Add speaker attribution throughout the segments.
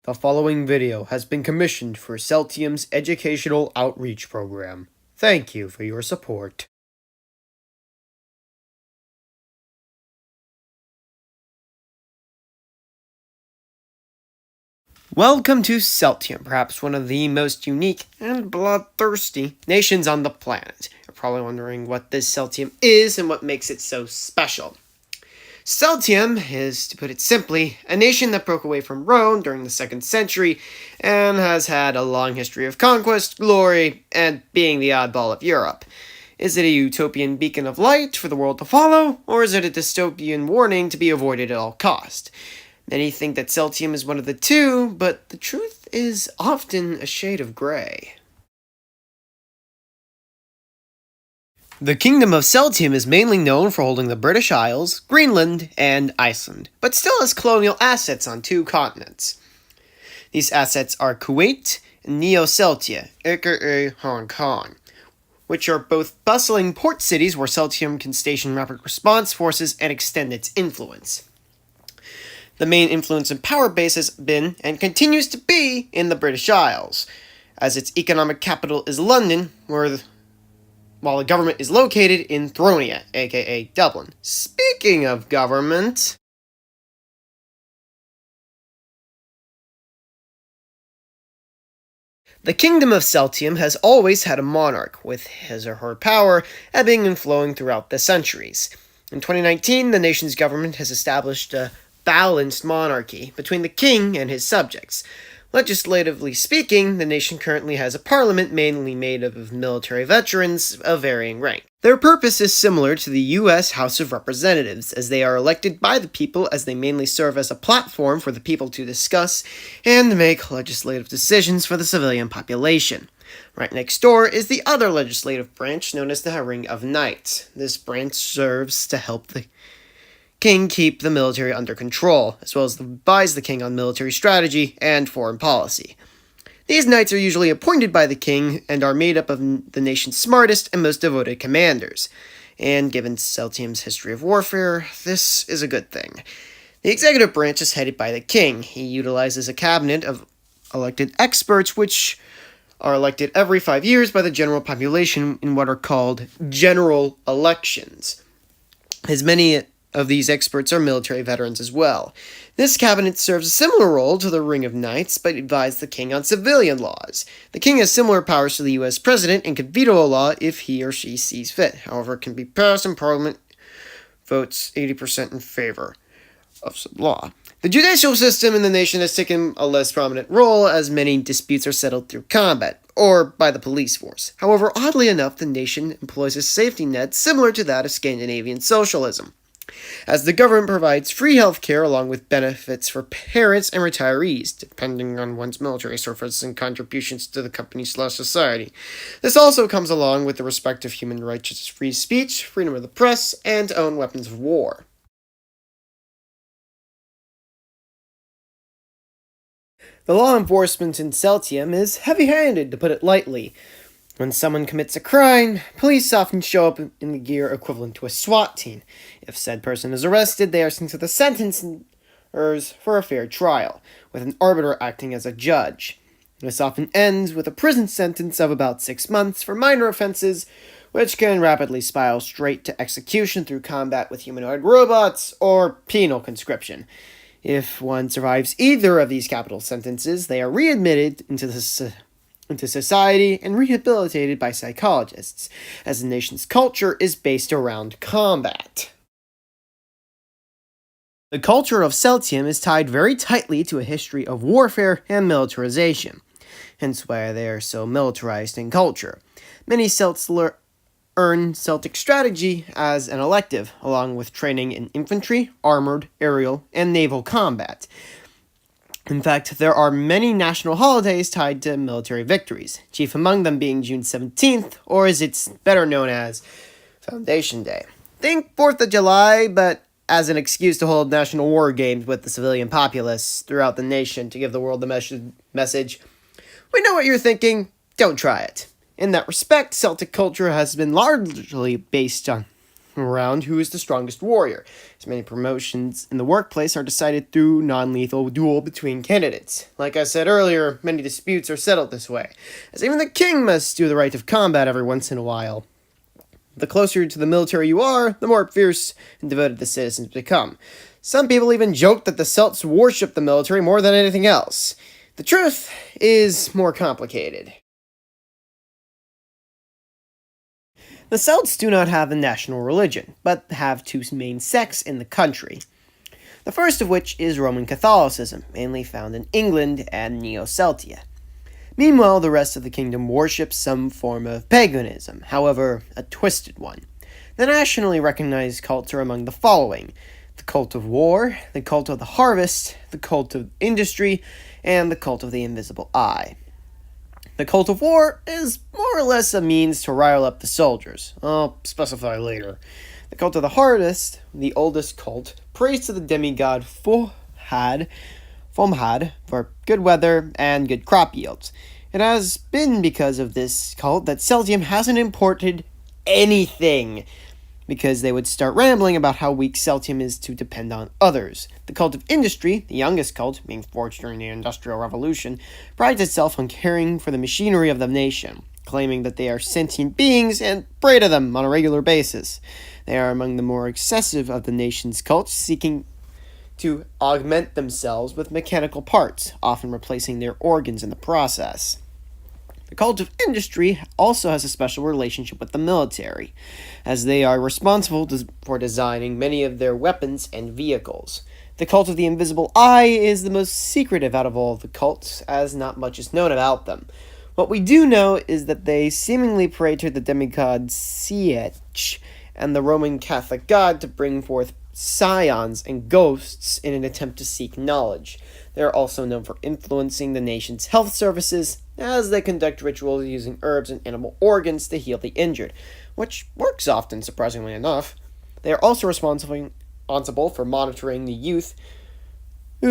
Speaker 1: The following video has been commissioned for Celtium's educational outreach program. Thank you for your support. Welcome to Celtium, perhaps one of the most unique and bloodthirsty nations on the planet. You're probably wondering what this Celtium is and what makes it so special. Celtium is, to put it simply, a nation that broke away from Rome during the 2nd century and has had a long history of conquest, glory, and being the oddball of Europe. Is it a utopian beacon of light for the world to follow, or is it a dystopian warning to be avoided at all cost? Many think that Celtium is one of the two, but the truth is often a shade of gray. The Kingdom of Celtium is mainly known for holding the British Isles, Greenland, and Iceland, but still has colonial assets on 2 continents. These assets are Kuwait and Neo-Celtia, aka Hong Kong, which are both bustling port cities where Celtium can station rapid response forces and extend its influence. The main influence and power base has been, and continues to be, in the British Isles, as its economic capital is London, while the government is located in Thronia, aka Dublin. Speaking of government, the Kingdom of Celtium has always had a monarch, with his or her power ebbing and flowing throughout the centuries. In 2019, the nation's government has established a balanced monarchy between the king and his subjects. Legislatively speaking, the nation currently has a parliament mainly made up of military veterans of varying rank. Their purpose is similar to the U.S. House of Representatives, as they are elected by the people as they mainly serve as a platform for the people to discuss and make legislative decisions for the civilian population. Right next door is the other legislative branch known as the Ring of Knights. This branch serves to help the king keep the military under control, as well as advise the king on military strategy and foreign policy. These knights are usually appointed by the king and are made up of the nation's smartest and most devoted commanders. And given Celtium's history of warfare, this is a good thing. The executive branch is headed by the king. He utilizes a cabinet of elected experts, which are elected every 5 years by the general population in what are called general elections. As many of these experts are military veterans as well. This cabinet serves a similar role to the Ring of Knights, but advises the king on civilian laws. The king has similar powers to the U.S. president and can veto a law if he or she sees fit. However, it can be passed and Parliament votes 80% in favor of said law. The judicial system in the nation has taken a less prominent role, as many disputes are settled through combat, or by the police force. However, oddly enough, the nation employs a safety net similar to that of Scandinavian socialism, as the government provides free health care along with benefits for parents and retirees, depending on one's military service and contributions to the company/society. This also comes along with the respect of human rights such as free speech, freedom of the press, and to own weapons of war. The law enforcement in Celtium is heavy-handed, to put it lightly. When someone commits a crime, police often show up in the gear equivalent to a SWAT team. If said person is arrested, they are sent to the sentencers for a fair trial, with an arbiter acting as a judge. This often ends with a prison sentence of about 6 months for minor offenses, which can rapidly spiral straight to execution through combat with humanoid robots or penal conscription. If one survives either of these capital sentences, they are readmitted into society and rehabilitated by psychologists, as the nation's culture is based around combat. The culture of Celtium is tied very tightly to a history of warfare and militarization, hence why they are so militarized in culture. Many Celts earn Celtic strategy as an elective, along with training in infantry, armored, aerial, and naval combat. In fact, there are many national holidays tied to military victories, chief among them being June 17th, or as it's better known as, Foundation Day. Think 4th of July, but as an excuse to hold national war games with the civilian populace throughout the nation to give the world the message, we know what you're thinking, don't try it. In that respect, Celtic culture has been largely based on around who is the strongest warrior, as many promotions in the workplace are decided through non-lethal duel between candidates. Like I said earlier, many disputes are settled this way, as even the king must do the rite of combat every once in a while. The closer to the military you are, the more fierce and devoted the citizens become. Some people even joke that the Celts worship the military more than anything else. The truth is more complicated. The Celts do not have a national religion, but have two main sects in the country. The first of which is Roman Catholicism, mainly found in England and Neo-Celtia. Meanwhile, the rest of the kingdom worships some form of paganism, however, a twisted one. The nationally recognized cults are among the following: the cult of war, the cult of the harvest, the cult of industry, and the cult of the invisible eye. The cult of war is more or less a means to rile up the soldiers. I'll specify later. The cult of the harvest, the oldest cult, prays to the demigod Fomhad for good weather and good crop yields. It has been because of this cult that Celtium hasn't imported anything, because they would start rambling about how weak Celtium is to depend on others. The cult of industry, the youngest cult, being forged during the Industrial Revolution, prides itself on caring for the machinery of the nation, claiming that they are sentient beings and pray to them on a regular basis. They are among the more excessive of the nation's cults, seeking to augment themselves with mechanical parts, often replacing their organs in the process. The cult of industry also has a special relationship with the military, as they are responsible for designing many of their weapons and vehicles. The cult of the invisible eye is the most secretive out of all the cults, as not much is known about them. What we do know is that they seemingly pray to the demigod Siech and the Roman Catholic god to bring forth scions and ghosts in an attempt to seek knowledge. They are also known for influencing the nation's health services, as they conduct rituals using herbs and animal organs to heal the injured, which works often, surprisingly enough. They are also responsible for monitoring the youth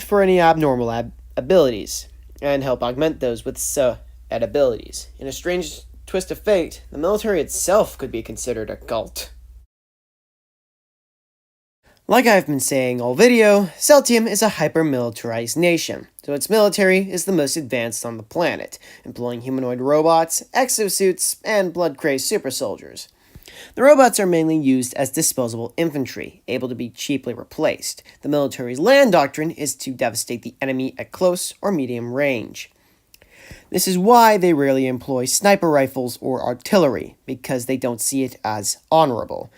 Speaker 1: for any abnormal abilities, and help augment those with said abilities. In a strange twist of fate, the military itself could be considered a cult. Like I've been saying all video, Celtium is a hyper-militarized nation, so its military is the most advanced on the planet, employing humanoid robots, exosuits, and blood-crazed super soldiers. The robots are mainly used as disposable infantry, able to be cheaply replaced. The military's land doctrine is to devastate the enemy at close or medium range. This is why they rarely employ sniper rifles or artillery, because they don't see it as honorable.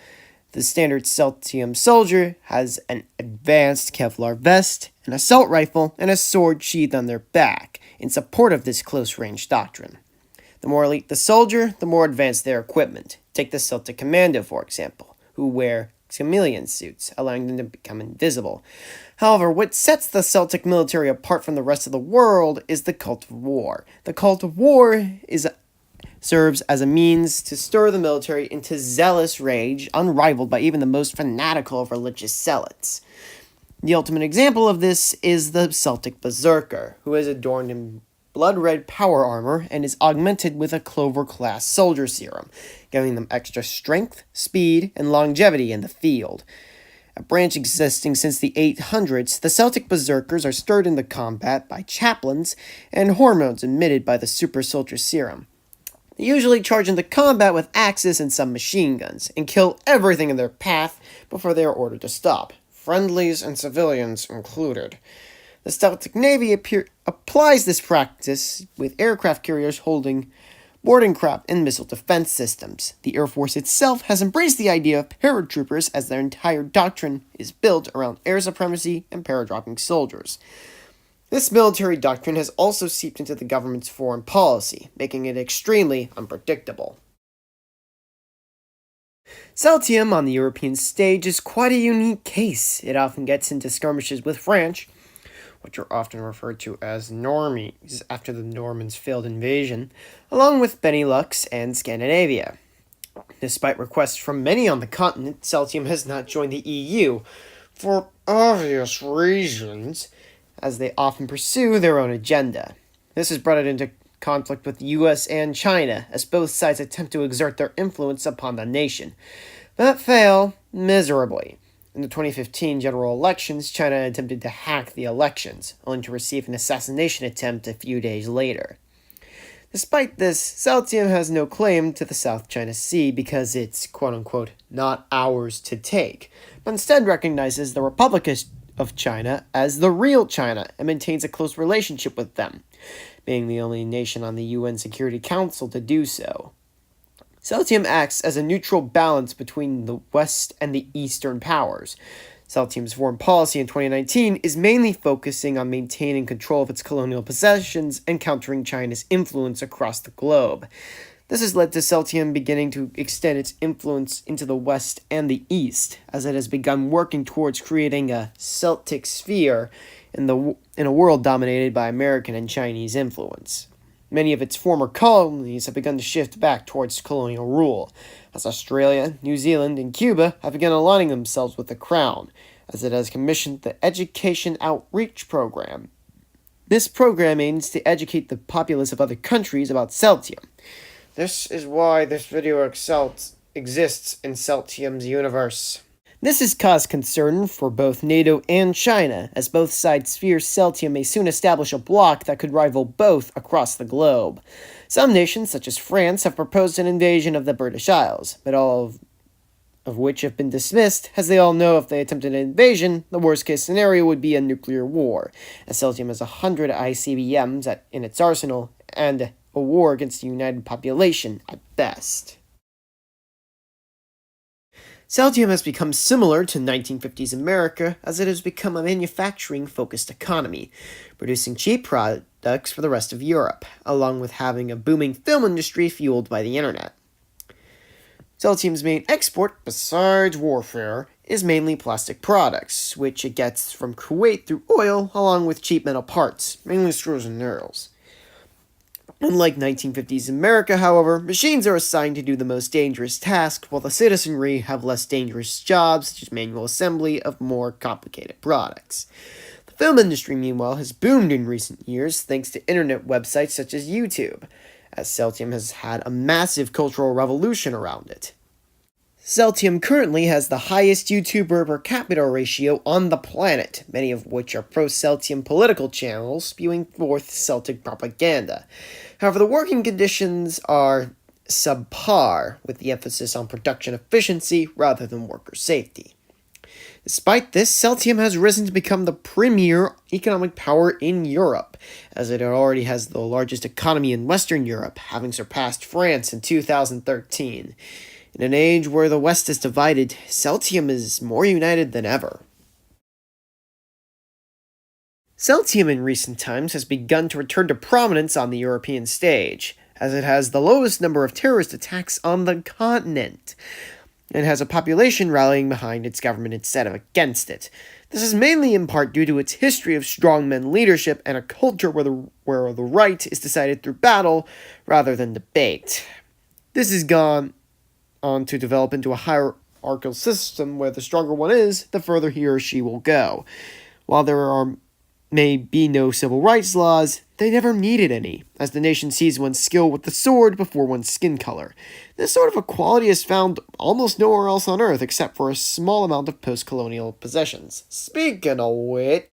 Speaker 1: The standard Celtium soldier has an advanced Kevlar vest, an assault rifle, and a sword sheathed on their back, in support of this close-range doctrine. The more elite the soldier, the more advanced their equipment. Take the Celtic Commando, for example, who wear chameleon suits, allowing them to become invisible. However, what sets the Celtic military apart from the rest of the world is the cult of war. The cult of war serves as a means to stir the military into zealous rage, unrivaled by even the most fanatical of religious zealots. The ultimate example of this is the Celtic Berserker, who is adorned in blood-red power armor and is augmented with a Clover-class soldier serum, giving them extra strength, speed, and longevity in the field. A branch existing since the 800s, the Celtic Berserkers are stirred into combat by chaplains and hormones emitted by the super soldier serum. They usually charge into combat with axes and some machine guns, and kill everything in their path before they are ordered to stop, friendlies and civilians included. The Celtic Navy applies this practice with aircraft carriers holding boarding craft and missile defense systems. The Air Force itself has embraced the idea of paratroopers, as their entire doctrine is built around air supremacy and paradropping soldiers. This military doctrine has also seeped into the government's foreign policy, making it extremely unpredictable. Celtium on the European stage is quite a unique case. It often gets into skirmishes with France, which are often referred to as normies after the Normans' failed invasion, along with Benelux and Scandinavia. Despite requests from many on the continent, Celtium has not joined the EU, for obvious reasons, as they often pursue their own agenda. This has brought it into conflict with the US and China, as both sides attempt to exert their influence upon the nation. but fail miserably. In the 2015 general elections, China attempted to hack the elections, only to receive an assassination attempt a few days later. Despite this, Celtium has no claim to the South China Sea because it's quote-unquote not ours to take, but instead recognizes the Republic of China as the real China and maintains a close relationship with them, being the only nation on the UN Security Council to do so. Celtium acts as a neutral balance between the West and the Eastern powers. Celtium's foreign policy in 2019 is mainly focusing on maintaining control of its colonial possessions and countering China's influence across the globe. This has led to Celtium beginning to extend its influence into the West and the East, as it has begun working towards creating a Celtic sphere in a world dominated by American and Chinese influence. Many of its former colonies have begun to shift back towards colonial rule, as Australia, New Zealand, and Cuba have begun aligning themselves with the Crown, as it has commissioned the Education Outreach Program. This program aims to educate the populace of other countries about Celtium. This is why this video exists in Celtium's universe. This has caused concern for both NATO and China, as both sides fear Celtium may soon establish a bloc that could rival both across the globe. Some nations, such as France, have proposed an invasion of the British Isles, but all of which have been dismissed, as they all know if they attempted an invasion, the worst-case scenario would be a nuclear war, as Celtium has 100 ICBMs in its arsenal, and a war against the united population at best. Celtium has become similar to 1950s America, as it has become a manufacturing-focused economy, producing cheap products for the rest of Europe, along with having a booming film industry fueled by the internet. Celtium's main export, besides warfare, is mainly plastic products, which it gets from Kuwait through oil, along with cheap metal parts, mainly screws and nails. Unlike 1950s America, however, machines are assigned to do the most dangerous tasks, while the citizenry have less dangerous jobs, such as manual assembly of more complicated products. The film industry, meanwhile, has boomed in recent years thanks to internet websites such as YouTube, as Celtium has had a massive cultural revolution around it. Celtium currently has the highest YouTuber per capita ratio on the planet, many of which are pro-Celtium political channels spewing forth Celtic propaganda. However, the working conditions are subpar, with the emphasis on production efficiency rather than worker safety. Despite this, Celtium has risen to become the premier economic power in Europe, as it already has the largest economy in Western Europe, having surpassed France in 2013. In an age where the West is divided, Celtium is more united than ever. Celtium in recent times has begun to return to prominence on the European stage, as it has the lowest number of terrorist attacks on the continent. It has a population rallying behind its government instead of against it. This is mainly in part due to its history of strongman leadership and a culture where the right is decided through battle rather than debate. This has gone on to develop into a hierarchical system where the stronger one is, the further he or she will go. While there may be no civil rights laws, they never needed any, as the nation sees one's skill with the sword before one's skin color. This sort of equality is found almost nowhere else on Earth except for a small amount of post-colonial possessions. Speaking of which,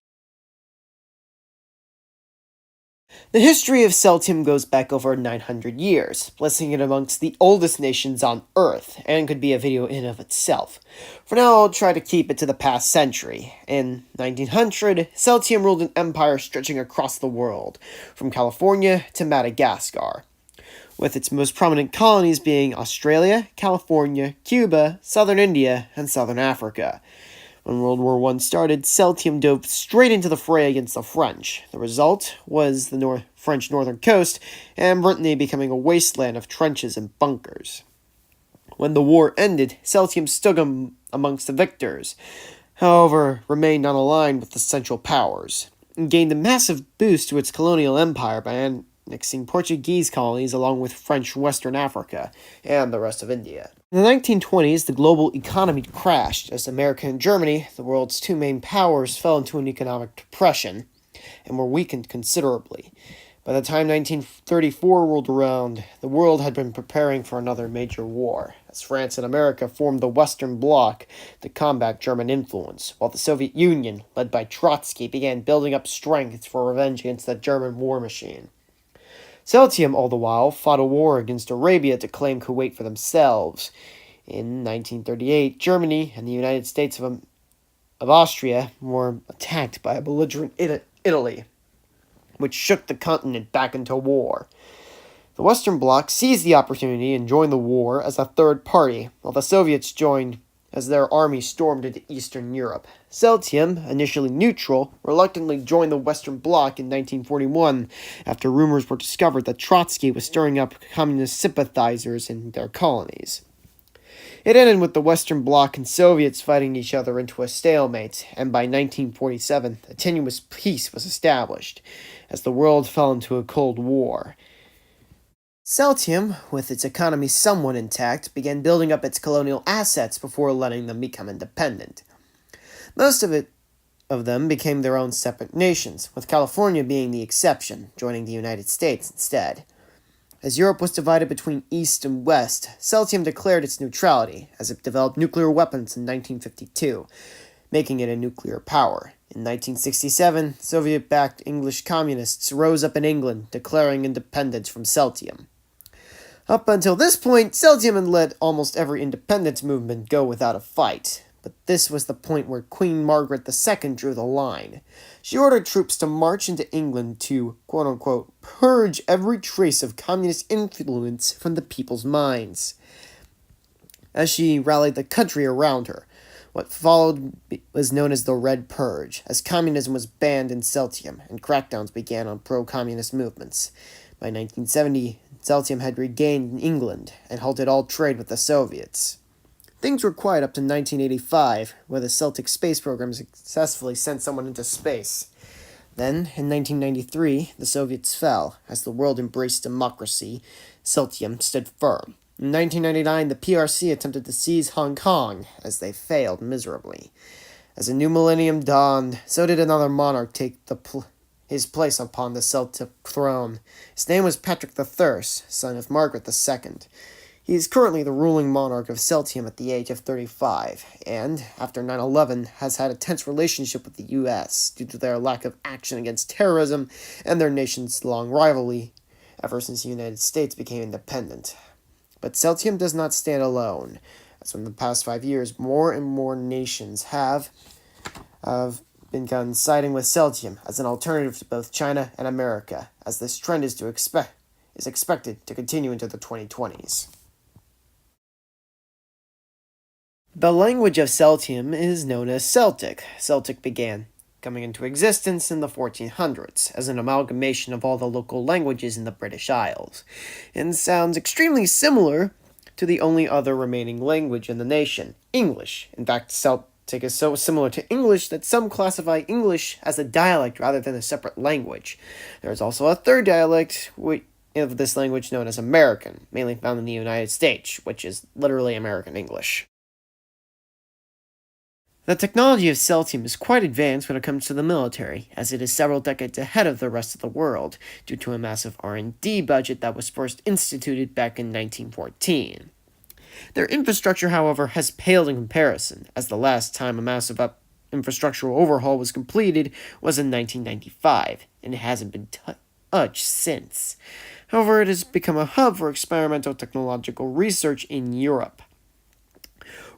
Speaker 1: the history of Celtium goes back over 900 years, placing it amongst the oldest nations on Earth, and could be a video in of itself. For now, I'll try to keep it to the past century. In 1900, Celtium ruled an empire stretching across the world, from California to Madagascar, with its most prominent colonies being Australia, California, Cuba, southern India, and southern Africa. When World War I started, Celtium dove straight into the fray against the French. The result was the French northern coast, and Brittany becoming a wasteland of trenches and bunkers. When the war ended, Celtium stood amongst the victors, however, remained unaligned with the Central Powers, and gained a massive boost to its colonial empire by annexing Portuguese colonies along with French Western Africa and the rest of India. In the 1920s, the global economy crashed as America and Germany, the world's two main powers, fell into an economic depression and were weakened considerably. By the time 1934 rolled around, the world had been preparing for another major war, as France and America formed the Western Bloc to combat German influence, while the Soviet Union, led by Trotsky, began building up strength for revenge against the German war machine. Celtium, all the while, fought a war against Arabia to claim Kuwait for themselves. In 1938, Germany and the United States of Austria were attacked by a belligerent Italy, which shook the continent back into war. The Western Bloc seized the opportunity and joined the war as a third party, while the Soviets joined as their army stormed into Eastern Europe. Celtium, initially neutral, reluctantly joined the Western Bloc in 1941 after rumors were discovered that Trotsky was stirring up communist sympathizers in their colonies. It ended with the Western Bloc and Soviets fighting each other into a stalemate, and by 1947, a tenuous peace was established, as the world fell into a Cold War. Celtium, with its economy somewhat intact, began building up its colonial assets before letting them become independent. Most of them became their own separate nations, with California being the exception, joining the United States instead. As Europe was divided between East and West, Celtium declared its neutrality, as it developed nuclear weapons in 1952, making it a nuclear power. In 1967, Soviet-backed English communists rose up in England, declaring independence from Celtium. Up until this point, Celtium had let almost every independence movement go without a fight. But this was the point where Queen Margaret II drew the line. She ordered troops to march into England to, quote-unquote, purge every trace of communist influence from the people's minds. As she rallied the country around her, what followed was known as the Red Purge, as communism was banned in Celtium and crackdowns began on pro-communist movements. By 1970, Celtium had regained England and halted all trade with the Soviets. Things were quiet up to 1985, where the Celtic space program successfully sent someone into space. Then, in 1993, the Soviets fell. As the world embraced democracy, Celtium stood firm. In 1999, the PRC attempted to seize Hong Kong, as they failed miserably. As a new millennium dawned, so did another monarch take his place upon the Celtic throne. His name was Patrick III, son of Margaret II. He is currently the ruling monarch of Celtium at the age of 35, and, after 9/11, has had a tense relationship with the U.S. due to their lack of action against terrorism and their nation's long rivalry ever since the United States became independent. But Celtium does not stand alone, as in the past 5 years, more and more nations have begun siding with Celtium as an alternative to both China and America, as this trend is expected to continue into the 2020s. The language of Celtium is known as Celtic. Celtic began coming into existence in the 1400s as an amalgamation of all the local languages in the British Isles, and sounds extremely similar to the only other remaining language in the nation, English. In fact, Celtic is so similar to English that some classify English as a dialect rather than a separate language. There is also a third dialect of this language known as American, mainly found in the United States, which is literally American English. The technology of Celtium is quite advanced when it comes to the military, as it is several decades ahead of the rest of the world, due to a massive R&D budget that was first instituted back in 1914. Their infrastructure, however, has paled in comparison, as the last time a massive infrastructural overhaul was completed was in 1995, and it hasn't been touched since. However, it has become a hub for experimental technological research in Europe.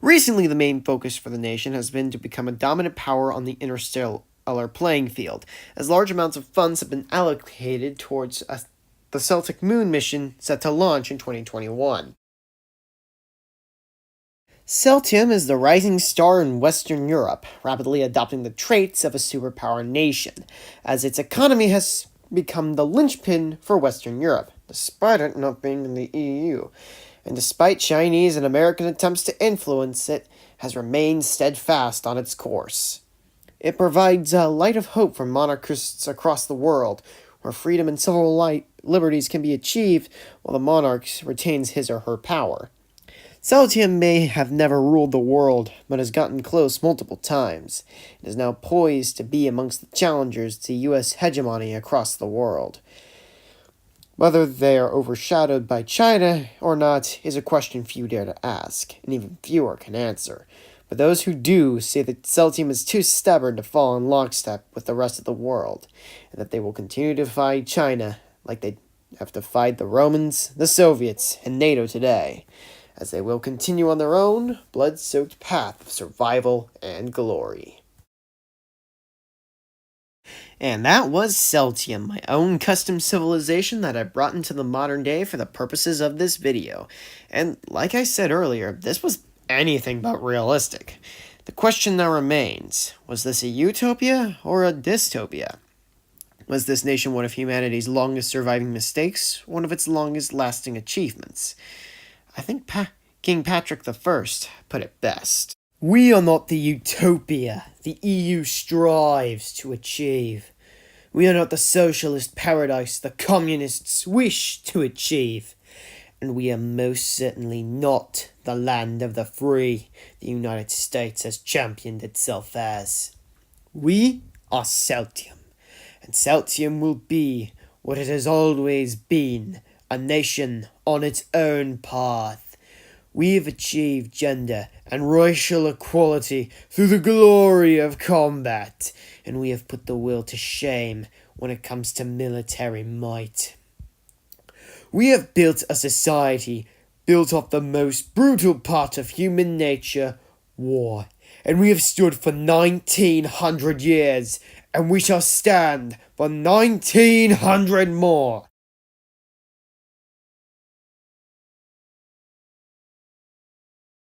Speaker 1: Recently, the main focus for the nation has been to become a dominant power on the interstellar playing field, as large amounts of funds have been allocated towards the Celtic Moon mission set to launch in 2021. Celtium is the rising star in Western Europe, rapidly adopting the traits of a superpower nation, as its economy has become the linchpin for Western Europe, despite it not being in the EU. And despite Chinese and American attempts to influence it, has remained steadfast on its course. It provides a light of hope for monarchists across the world, where freedom and civil liberties can be achieved while the monarch retains his or her power. Celtium may have never ruled the world, but has gotten close multiple times. It is now poised to be amongst the challengers to U.S. hegemony across the world. Whether they are overshadowed by China or not is a question few dare to ask, and even fewer can answer. But those who do say that Celtium is too stubborn to fall in lockstep with the rest of the world, and that they will continue to fight China like they have defied the Romans, the Soviets, and NATO today, as they will continue on their own blood-soaked path of survival and glory. And that was Celtium, my own custom civilization that I brought into the modern day for the purposes of this video. And like I said earlier, this was anything but realistic. The question now remains, was this a utopia or a dystopia? Was this nation one of humanity's longest surviving mistakes, one of its longest lasting achievements? I think King Patrick I put it best. We are not the utopia the EU strives to achieve. We are not the socialist paradise the communists wish to achieve. And we are most certainly not the land of the free the United States has championed itself as. We are Celtium, and Celtium will be what it has always been, a nation on its own path. We have achieved gender and racial equality through the glory of combat, and we have put the will to shame when it comes to military might. We have built a society built off the most brutal part of human nature, war, and we have stood for 1900 years, and we shall stand for 1900 more.